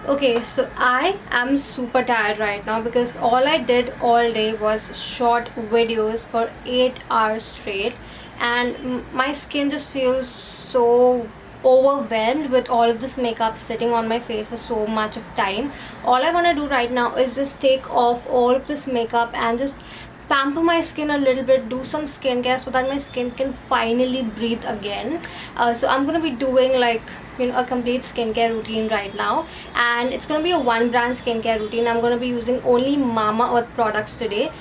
Okay, so I am super tired right now because all I did all day was short videos for 8 hours straight, and my skin just feels so overwhelmed with all of this makeup sitting on my face for so much of time. All I want to do right now is just take off all of this makeup and just pamper my skin a little bit, do some skincare so that my skin can finally breathe again. So I'm gonna be doing like a complete skincare routine right now, and it's gonna be a one brand skincare routine. I'm gonna be using only Mama Earth products today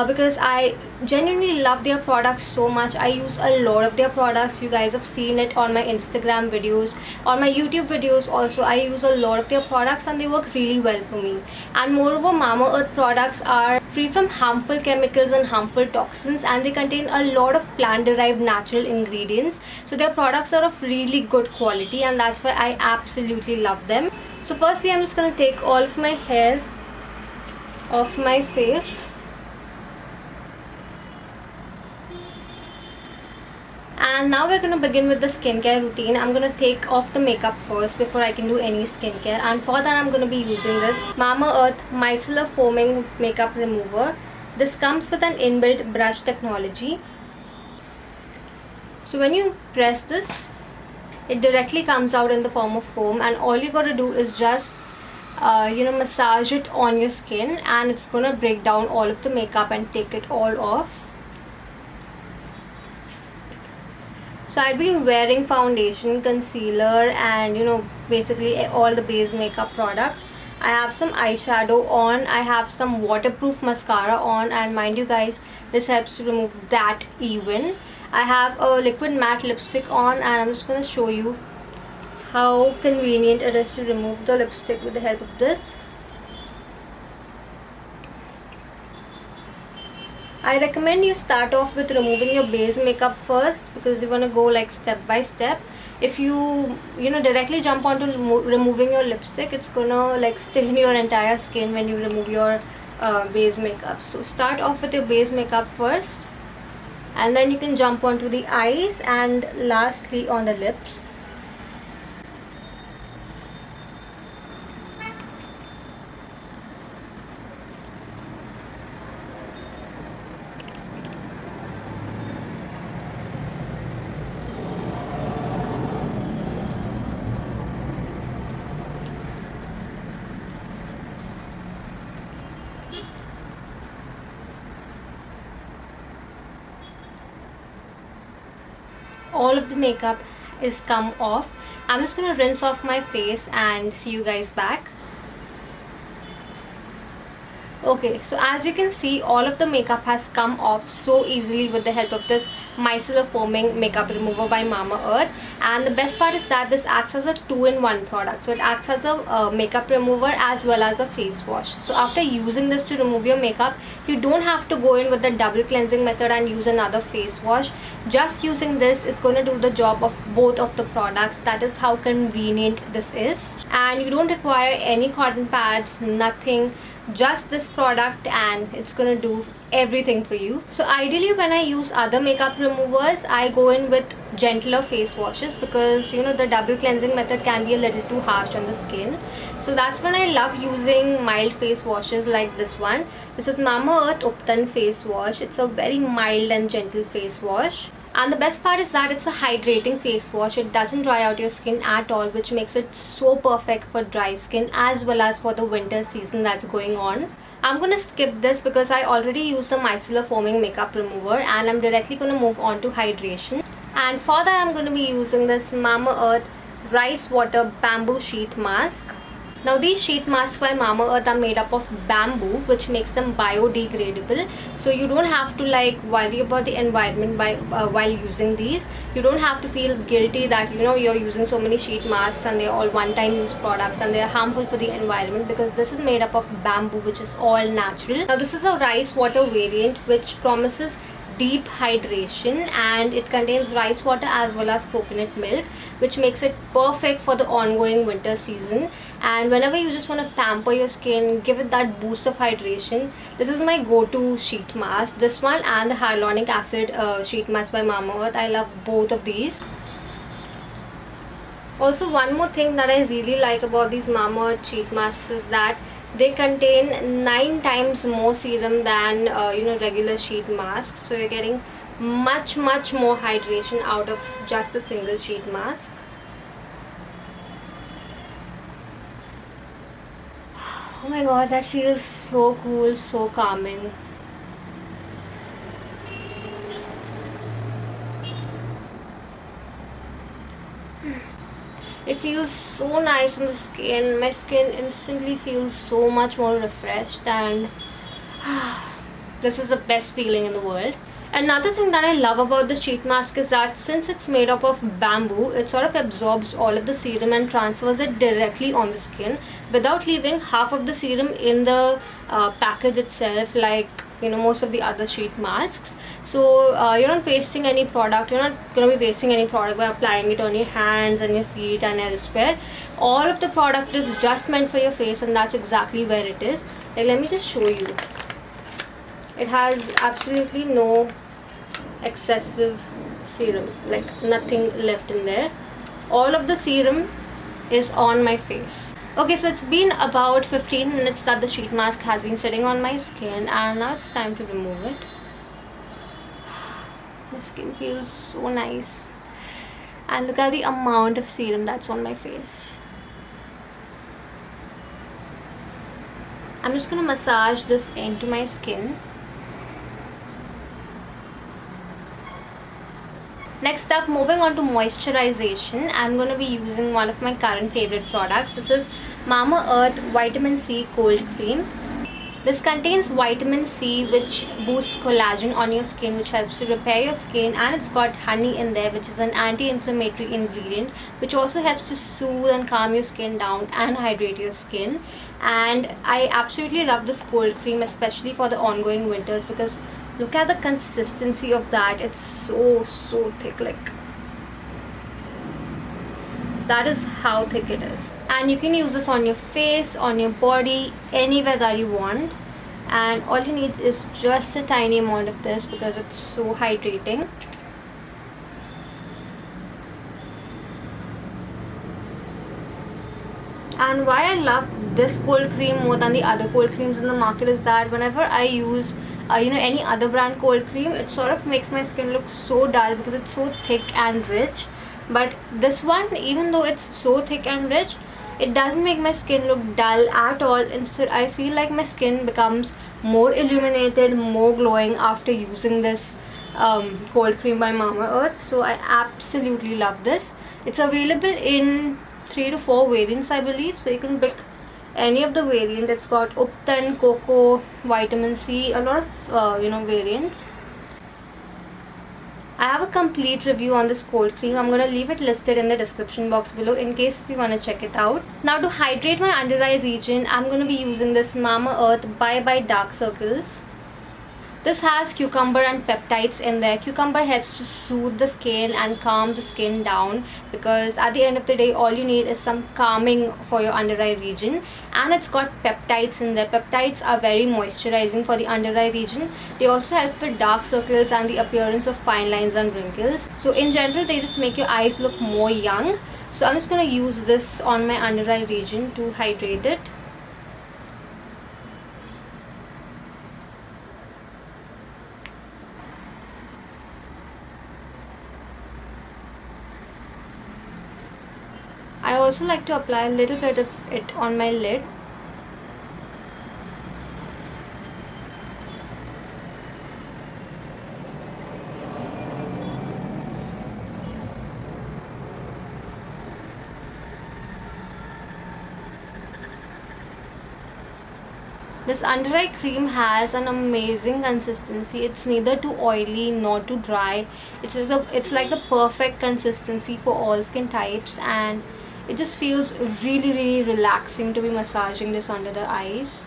because I genuinely love their products so much. I use a lot of their products. You guys have seen it on my Instagram videos, on my YouTube videos also. I use a lot of their products and they work really well for me. And moreover, Mama Earth products are free from harmful chemicals and harmful toxins, and they contain a lot of plant derived natural ingredients. So their products are of really good quality, and that's why I absolutely love them. So firstly, I'm just going to take all of my hair off my face. And now we're going to begin with the skincare routine. I'm going to take off the makeup first before I can do any skincare, and for that I'm going to be using this Mama Earth Micellar Foaming Makeup Remover. This comes with an inbuilt brush technology. So when you press this, it directly comes out in the form of foam, and all you got to do is just massage it on your skin, and it's going to break down all of the makeup and take it all off. So I've been wearing foundation, concealer, and basically all the base makeup products. I have some eyeshadow on, I have some waterproof mascara on, and mind you guys, this helps to remove that even. I have a liquid matte lipstick on, and I'm just going to show you how convenient it is to remove the lipstick with the help of this. I recommend you start off with removing your base makeup first because you want to go like step by step. If you directly jump onto removing your lipstick, it's gonna like stain your entire skin when you remove your base makeup. So start off with your base makeup first, and then you can jump onto the eyes and lastly on the lips. All of the makeup is come off. I'm just gonna rinse off my face and see you guys back. Okay, so as you can see, all of the makeup has come off so easily with the help of this Micellar Foaming Makeup Remover by Mama Earth. And the best part is that this acts as a 2-in-1 product. So it acts as a makeup remover as well as a face wash. So after using this to remove your makeup, you don't have to go in with the double cleansing method and use another face wash. Just using this is going to do the job of both of the products. That is how convenient this is. And you don't require any cotton pads, nothing, just this product, and it's gonna do everything for you. So ideally when I use other makeup removers, I go in with gentler face washes because the double cleansing method can be a little too harsh on the skin. So that's when I love using mild face washes like this one. This is Mama Earth Uptan face wash. It's a very mild and gentle face wash. And the best part is that it's a hydrating face wash. It doesn't dry out your skin at all, which makes it so perfect for dry skin as well as for the winter season that's going on. I'm going to skip this because I already used the Micellar Foaming Makeup Remover, and I'm directly going to move on to hydration. And for that I'm going to be using this Mama Earth Rice Water Bamboo Sheet Mask. Now these sheet masks by Mama Earth are made up of bamboo, which makes them biodegradable. So you don't have to like worry about the environment while using these. You don't have to feel guilty that you're using so many sheet masks and they're all one-time use products and they're harmful for the environment, because this is made up of bamboo, which is all natural. Now this is a rice water variant which promises deep hydration, and it contains rice water as well as coconut milk, which makes it perfect for the ongoing winter season. And whenever you just want to pamper your skin, give it that boost of hydration, this is my go-to sheet mask. This one and the hyaluronic acid sheet mask by Mama Earth. I love both of these. Also, one more thing that I really like about these Mamaearth sheet masks is that they contain 9 times more serum than regular sheet masks. So you're getting much more hydration out of just a single sheet mask. Oh my god, that feels so cool, so calming. It feels so nice on the skin. My skin instantly feels so much more refreshed, and this is the best feeling in the world. Another thing that I love about the sheet mask is that since it's made up of bamboo, it sort of absorbs all of the serum and transfers it directly on the skin without leaving half of the serum in the package itself, like most of the other sheet masks. So you're not wasting any product. You're not going to be wasting any product by applying it on your hands and your feet and elsewhere. All of the product is just meant for your face, and that's exactly where it is. Like, let me just show you. It has absolutely no excessive serum, like nothing left in there. All of the serum is on my face. Okay, so it's been about 15 minutes that the sheet mask has been sitting on my skin, and now it's time to remove it. The skin feels so nice, and look at the amount of serum that's on my face. I'm just gonna massage this into my skin. Next up, moving on to moisturization, I'm going to be using one of my current favorite products. This is Mamaearth Vitamin C Cold Cream. This contains vitamin C, which boosts collagen on your skin, which helps to repair your skin, and it's got honey in there, which is an anti-inflammatory ingredient, which also helps to soothe and calm your skin down and hydrate your skin. And I absolutely love this cold cream, especially for the ongoing winters, because look at the consistency of that. It's so thick. Like, that is how thick it is. And you can use this on your face, on your body, anywhere that you want. And all you need is just a tiny amount of this because it's so hydrating. And why I love this cold cream more than the other cold creams in the market is that whenever I use any other brand cold cream, it sort of makes my skin look so dull because it's so thick and rich. But this one, even though it's so thick and rich, it doesn't make my skin look dull at all. Instead, I feel like my skin becomes more illuminated, more glowing after using this cold cream by Mamaearth. So I absolutely love this. It's available in 3 to 4 variants, I believe, so you can pick any of the variant. It's got Uptan, Cocoa, Vitamin C, a lot of variants. I have a complete review on this cold cream. I'm going to leave it listed in the description box below in case if you want to check it out. Now, to hydrate my under eye region, I'm going to be using this Mamaearth Bye Bye Dark Circles. This has cucumber and peptides in there. Cucumber helps to soothe the skin and calm the skin down, because at the end of the day, all you need is some calming for your under eye region. And it's got peptides in there. Peptides are very moisturizing for the under eye region. They also help with dark circles and the appearance of fine lines and wrinkles. So in general, they just make your eyes look more young. So I'm just going to use this on my under eye region to hydrate it. I also like to apply a little bit of it on my lid. This under eye cream has an amazing consistency. It's neither too oily nor too dry. It's like the perfect consistency for all skin types, and it just feels really relaxing to be massaging this under the eyes.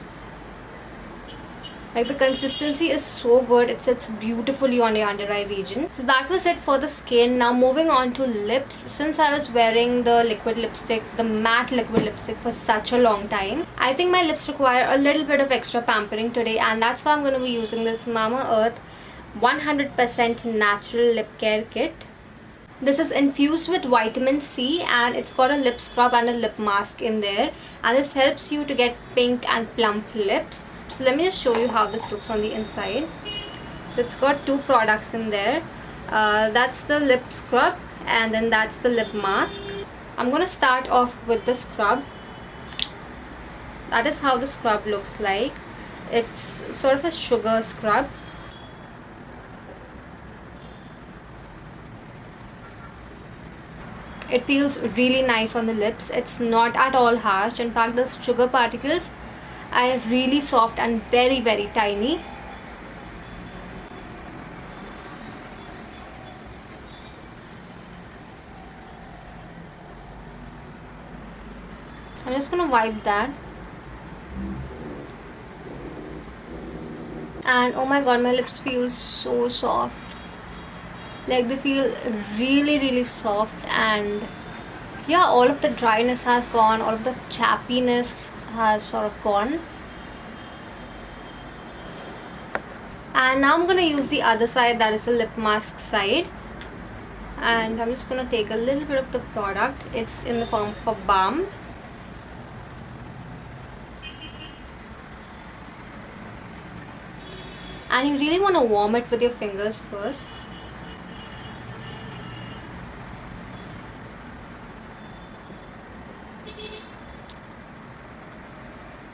Like, the consistency is so good. It sits beautifully on your under eye region. So that was it for the skin. Now moving on to lips. Since I was wearing the liquid lipstick, the matte liquid lipstick, for such a long time, I think my lips require a little bit of extra pampering today, and that's why I'm going to be using this Mamaearth 100% natural lip care kit. This is infused with vitamin C, and it's got a lip scrub and a lip mask in there, and this helps you to get pink and plump lips. So let me just show you how this looks on the inside. So it's got two products in there. That's the lip scrub, and then that's the lip mask. I'm gonna start off with the scrub. That is how the scrub looks like. It's sort of a sugar scrub. It feels really nice on the lips. It's not at all harsh. In fact, the sugar particles are really soft and very, very tiny. I'm just gonna wipe that. And oh my god, my lips feel so soft. Like they feel really, really soft, and yeah, all of the dryness has gone, all of the chappiness has sort of gone. And now I'm gonna use the other side, that is the lip mask side, and I'm just gonna take a little bit of the product. It's in the form of a balm. And you really want to warm it with your fingers first.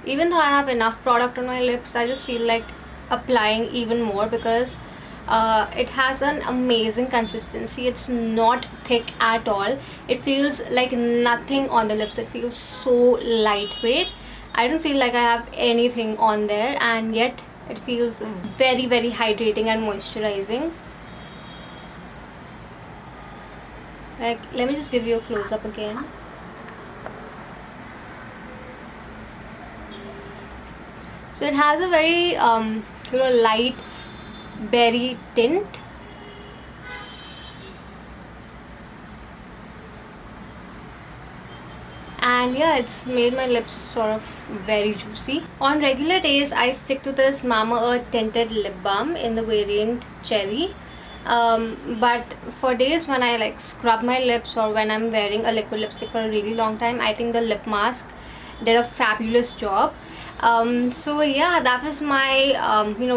Even though I have enough product on my lips, I just feel like applying even more because it has an amazing consistency. It's not thick at all. It feels like nothing on the lips. It feels so lightweight. I don't feel like I have anything on there, and yet it feels very, very hydrating and moisturizing. Like, let me just give you a close-up again. So it has a very light berry tint. And yeah, it's made my lips sort of very juicy. On regular days, I stick to this Mamaearth tinted lip balm in the variant Cherry. But for days when I like scrub my lips or when I'm wearing a liquid lipstick for a really long time, I think the lip mask did a fabulous job. So yeah, that was my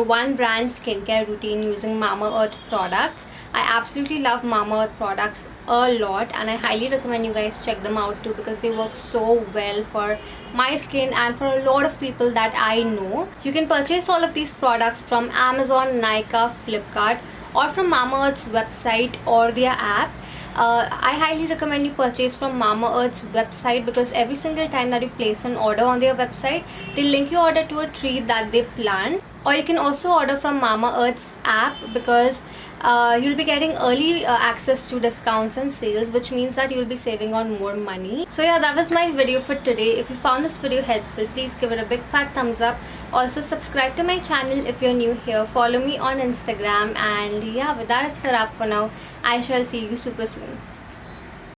one brand skincare routine using Mamaearth products. I absolutely love Mamaearth products a lot, and I highly recommend you guys check them out too because they work so well for my skin and for a lot of people that I know. You can purchase all of these products from Amazon, Nykaa, Flipkart, or from Mamaearth's website or their app. I highly recommend you purchase from Mamaearth's website because every single time that you place an order on their website, they link your order to a tree that they plant. Or you can also order from Mamaearth's app because you'll be getting early access to discounts and sales, which means that you'll be saving on more money. So yeah, that was my video for today. If you found this video helpful, please give it a big fat thumbs up. Also subscribe to my channel if you're new here. Follow me on Instagram, and yeah, with that it's a wrap for now. I shall see you super soon.